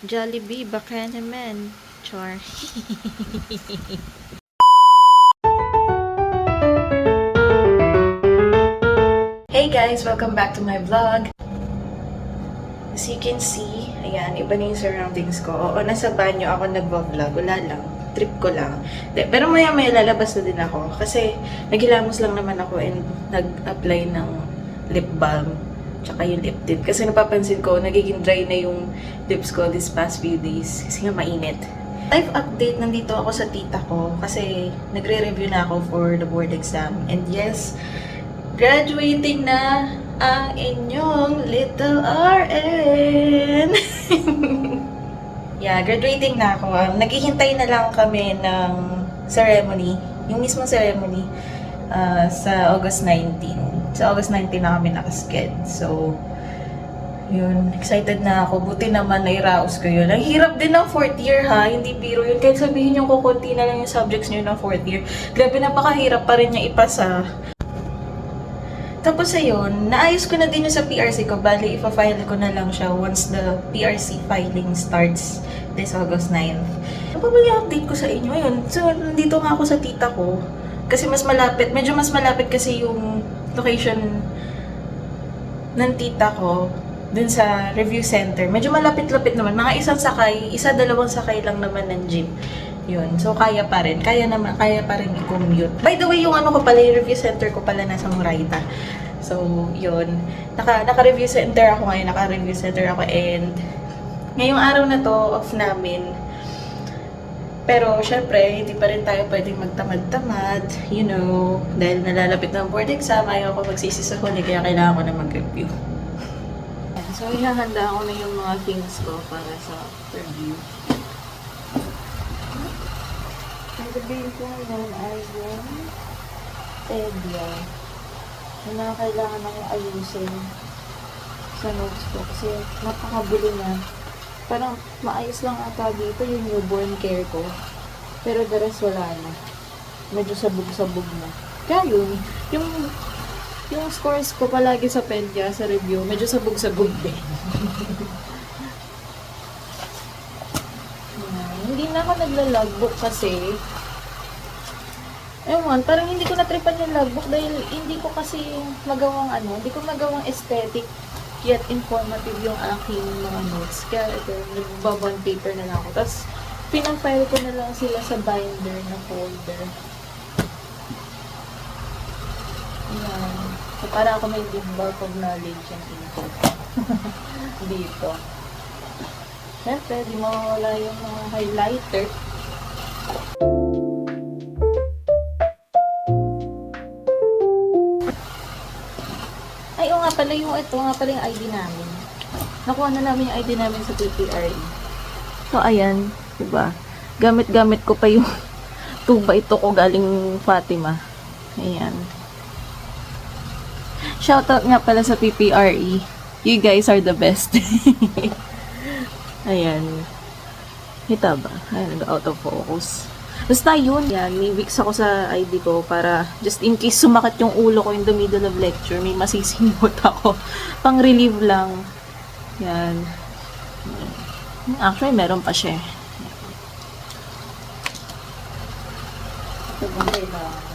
Jollibee, baka naman. Char. Hey guys! Welcome back to my vlog. As you can see, ayan, iba na yung surroundings ko. Oo, nasa banyo ako nag-vlog. Wala lang. Trip ko lang. Pero maya-maya lalabas na din ako. Kasi naghilamos lang naman ako and nag-apply ng lip balm. Tsaka yung lip tint. Kasi napapansin ko, nagiging dry na yung lips ko this past few days. Kasi nga mainit. Life update, nandito ako sa tita ko. Kasi nagre-review na ako for the board exam. And yes, graduating na ang inyong little RN. Yeah, graduating na ako. Naghihintay na lang kami ng ceremony. Yung mismong ceremony sa August 19. Sa August 19 na kami nakasked. So, yun. Excited na ako. Buti naman nairaos ko yun. Ang hirap din ng 4th year ha. Hindi biro yun. Kahit sabihin yung kukunti na lang yung subjects nyo ng 4th year. Grabe, napakahirap pa rin niya ipasa. Tapos ayun, naayos ko na din yung sa PRC ko. Bali, ipa-file ko na lang siya once the PRC filing starts this August 9th. Ano pa ba yung update ko sa inyo? Ayun, so nandito nga ako sa tita ko. Kasi mas malapit, medyo mas malapit kasi yung location ng tita ko dun sa review center. Medyo malapit-lapit naman. Mga isang sakay, dalawang sakay lang naman ng jeep. Yun. So, kaya pa rin. Kaya pa rin i-commute. By the way, yung ano ko pala, yung review center ko pala nasa Murayta. So, yun. Naka-review center ako ngayon. Naka-review center ako and ngayong araw na to, off namin. Pero, syempre, hindi pa rin tayo pwedeng magtamad-tamad. You know, dahil nalalapit ng board exam, ayaw ko magsisi sa huli, kaya kailangan ko na mag-review. So, ihahanda ko na yung mga things ko para sa review. Sabihin ko ngayon ay yung Tedia. Yung mga kailangan akong ayusin sa notes ko kasi napakabili na. Parang maayos lang ata dito yung newborn care ko. Pero the rest wala na. Medyo sabog-sabog na. Kaya yun, yung scores ko palagi sa Pedia, sa review, medyo sabog-sabog din. Hindi na ako nagla-logbook kasi ewan, parang hindi ko natripan yung logbook dahil hindi ko kasi magawang hindi ko magawang aesthetic yet informative yung aking mga notes. Kaya ito, nagbabond paper na lang ako. Tapos, pinang-file ko na lang sila sa binder na folder. Ayan. So, para ako may big bulk of knowledge and info dito. Siyempre, di mawawala yung mga highlighter. Ay, o nga pala, ito nga pala yung ID namin. Nakuha na namin yung ID namin sa PPRE. So, ayan, diba? Gamit-gamit ko pa yung tuba ito ko galing Fatima. Ayan. Shoutout nga pala sa PPRE. You guys are the best. Ayan. Kita ba? Ayan, out of focus. Basta yun. Yan, may Vicks ako sa ID ko para just in case sumakit yung ulo ko in the middle of lecture, may masisimot ako. Pang relieve lang. Yan. Actually, meron pa siya. Ito ba nila?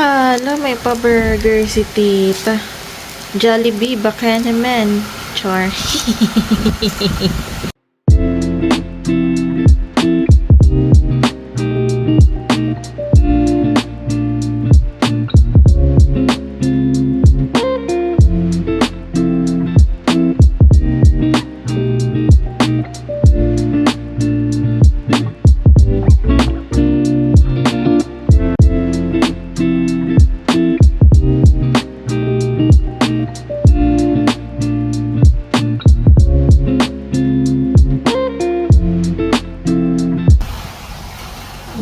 Hala, may pa-burger si tita. Jollibee, baka naman. Char.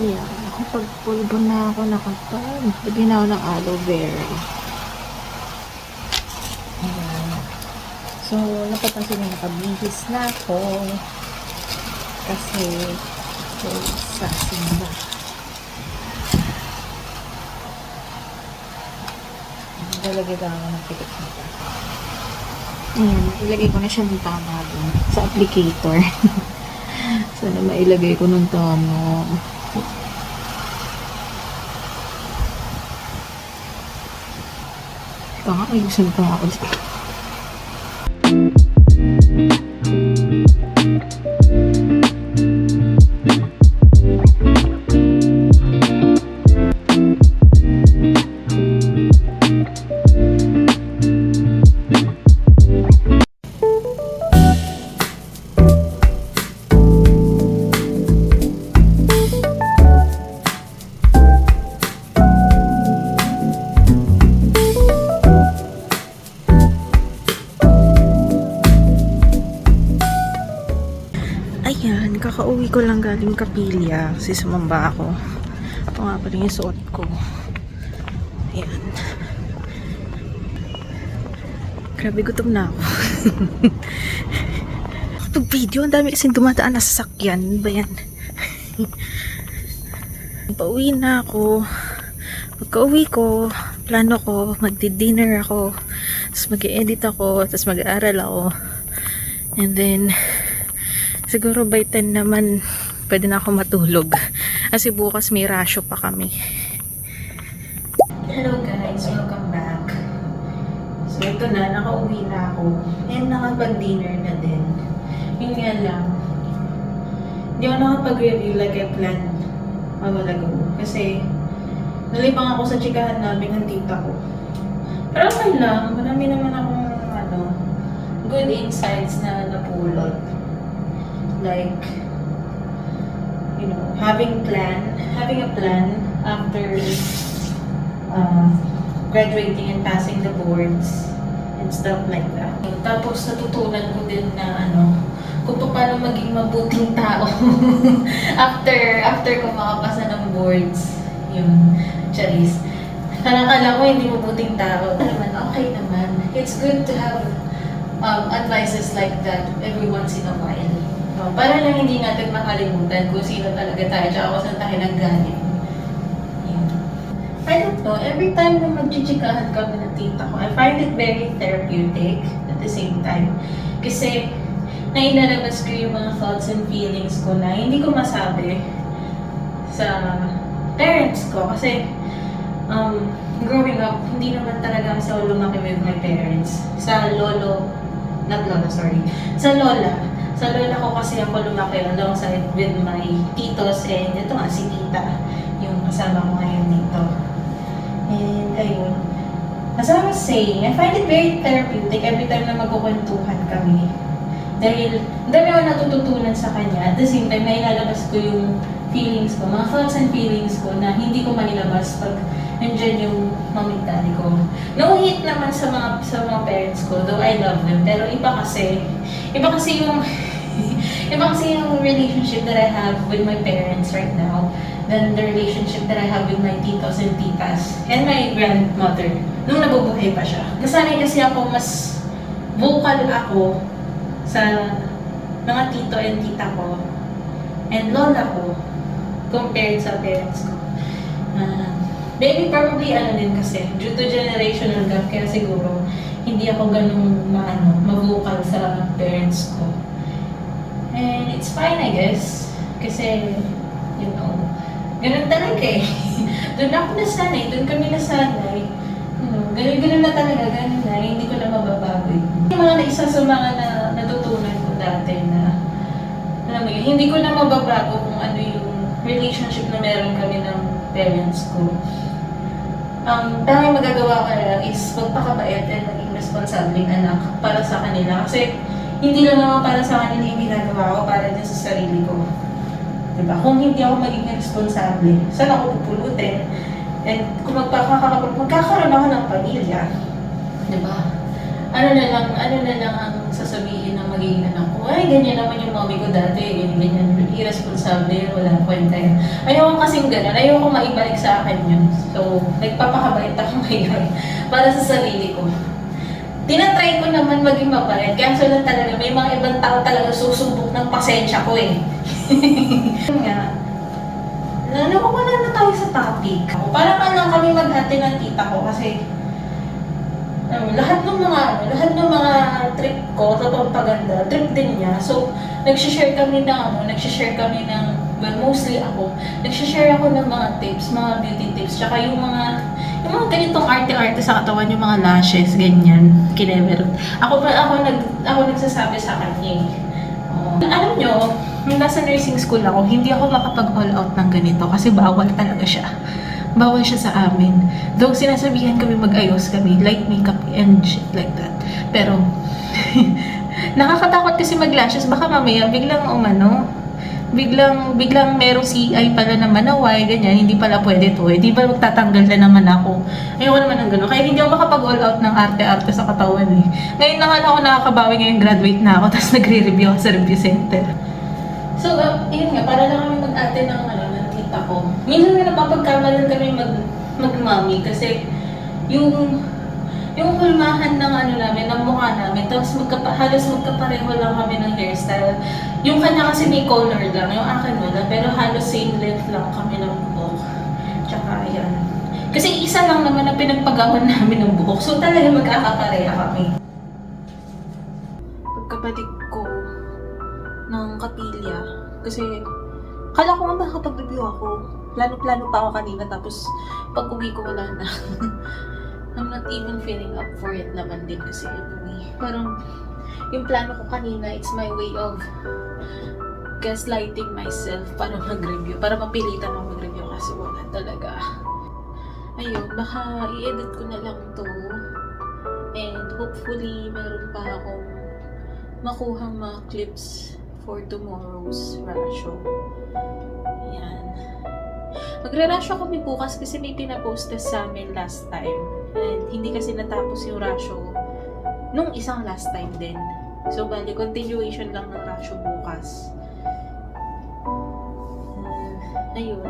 Yeah, nakapagpulbo na ako, lagyan na ako ng aloe vera. Ayan. So, napapansin na nakabihis na ako kasi sa simba. Nalagay ka ako ng pikit nito. Ayan, ilagay ko na siya ng tama dun sa applicator. Sana mailagay ko ng tama. Baka ayusin ko nga ulit. Ayan, kakauwi ko lang galing Kapilya kasi sumamba ako. Ito nga pala yung suot ko. Ayan. Grabe, gutom na ako. Pag video, ang dami kasing dumadaan na sasakyan. Ano ba yan? Pauwi na ako. Pagka-uwi ko, plano ko, magdi-dinner ako, tapos mag-edit ako, tapos mag-aaral ako. And then, siguro by 10 naman, pwede na ako matulog. Kasi bukas may rasyo pa kami. Hello guys, welcome back. So ito na, nakauwi na ako. And nakapag-dinner na din. Yun nga lang, hindi ako nakapag-review like I planned a while ago. Kasi, nalipang ako sa chikahan namin ng tita ko. Pero okay lang, marami naman akong good insights na napulot. Like, you know, having a plan after graduating and passing the boards and stuff like that. Tapos natutunan ko din na kung paano maging mabuting tao after ko makapasa ng boards. Yun, Charis. Parang akala ko hindi mabuting tao. Naman, okay naman. It's good to have advices like that every once in a while. Para lang hindi natin makalimutan kung sino talaga tayo tsaka kung saan tayo nanggaling. Yeah. I don't know, every time na magchichikahan kami ng tita ko, I find it very therapeutic at the same time. Kasi nailalabas ko yung mga thoughts and feelings ko na hindi ko masabi sa parents ko. Kasi growing up, hindi naman talaga kasi ako lumaki with my parents. Sa lola. Sa lola ko kasi ako lumaki alongside with my titos and ito nga si tita, yung kasama ko ngayon dito. And ayun. As I was saying, I find it very therapeutic every time na magkukwentuhan kami. Dahil dami ako natututunan sa kanya. At the same time, nailalabas ko yung feelings ko, mga thoughts and feelings ko na hindi ko mailabas pag nandiyan yung mom and daddy ko. No hate naman sa mga parents ko, though I love them. Pero iba kasi yung relationship that I have with my parents right now than the relationship that I have with my titos and titas and my grandmother nung nabubuhay pa siya. Nasanay kasi ako, mas vocal ako sa mga tito and tita ko and lola ko compared sa parents ko. Maybe probably din kasi due to generational gap, kaya siguro hindi ako ganung ma-vocal sa parents ko. And it's fine, I guess. Kasi, you know, ganun talaga eh. doon ako nasanay, doon kami nasanay. Ganun na talaga, ganun na, hindi ko na mababago. Yung mga isa sa mga natutunan ko dati na, alam mo yun, hindi ko na mababago kung ano yung relationship na meron kami ng parents ko. Ang tanging magagawa ko lang is magpakabait at maging responsabling anak para sa kanila. Kasi hindi lang naman para sa kanila yung ginagawa ko, para din sa sarili ko. Diba? Kung hindi ako magiging responsable, saan ako pupulutin? And kung magkakaroon ako ng pamilya, diba? Ano na lang ang sasabihin ng magiging anak ko, ay, ganyan naman yung mommy ko dati, ganyan, irresponsible, wala kwenta yan. Ayoko kasing ganun, ayoko maibalik sa akin yun. So, nagpapakabait ako ngayon para sa sarili ko. Tinatry ko naman maging mabait, kaso lang talaga, may mga ibang tao talaga susubok ng pasensya ko eh. Yun nga, nawawala na tayo sa topic. Parang lang kami maghati ng tita ko kasi lahat ng mga trip ko sa pampaganda, trip din niya. So, nag-share kami ng well, mostly ako, nag-share ako ng mga tips, mga beauty tips, tsaka yung mga ganitong arte-arte sa katawan, yung mga lashes, ganyan, kinever. Ako nagsasabi sa kanya. Alam nyo, nung nasa nursing school ako, hindi ako makapag-all out ng ganito kasi bawal talaga siya. Bawal siya sa amin. Though sinasabihan kami mag-ayos kami, light makeup and shit like that. Pero, nakakatakot kasi mag-lashes. Baka mamaya, biglang merong CI pala na manaway, ganyan, hindi pala pwede to. Di ba magtatanggal na naman ako? Ayoko naman ng gano'n. Kaya hindi ako makapag-all out ng arte-arte sa katawan eh. Ngayon na nga ako nakakabawi, ngayon graduate na ako, tapos nagre-review ako sa review center. So, yun nga, para lang kami mag-ate ng tita ko. Minsan nga napapagkamalan kami mag-mami kasi yung hulmahan ng namin, ng mukha namin, tapos halos magkapareho lang kami ng hairstyle. Yung kanya kasi may color lang, yung akin wala, pero halos same length lang kami ng buhok. Tsaka yan. Kasi isa lang naman na pinagpagawan namin ng buhok, so talaga magkakapareha kami. Pagkabalik ko ng kapilya, kasi kala ko nga makakapag-review ako. Plano-plano pa ako kanina, tapos pag-uwi ko wala na. I'm not even feeling up for it naman din kasi anyway. Parang yung plano ko kanina, it's my way of gaslighting myself para mag-review. Para mapilitan ako mag-review kasi wala talaga. Ayun, baka i-edit ko na lang to. And hopefully, meron pa akong makuhang mga clips for tomorrow's rasho. Ayan. Magre-rasho kami bukas kasi may pinapost sa amin last time. And hindi kasi natapos yung rasho nung isang last time din. So, bali, continuation lang ng rasho bukas. Ayun.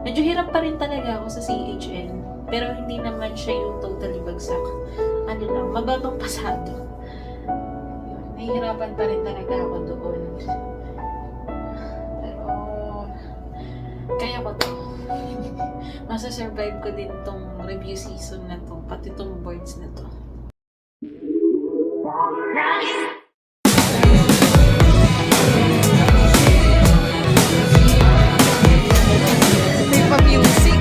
Medyo hirap pa rin talaga ako sa CHN. Pero hindi naman siya yung totally bagsak. Ano lang, mababang pasado. Ayun. Nahihirapan pa rin talaga ako doon. Pero, kaya ko to. Masa-survive ko din tong review season na to, pati tong boards na to. May pa-music.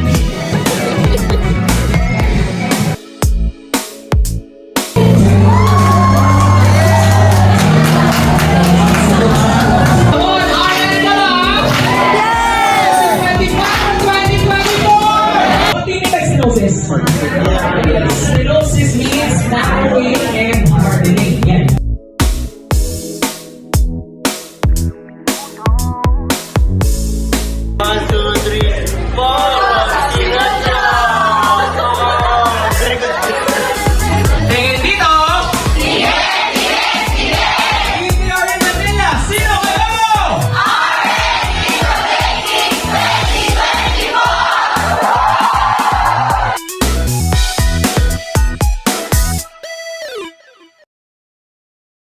Stenosis means narrowing and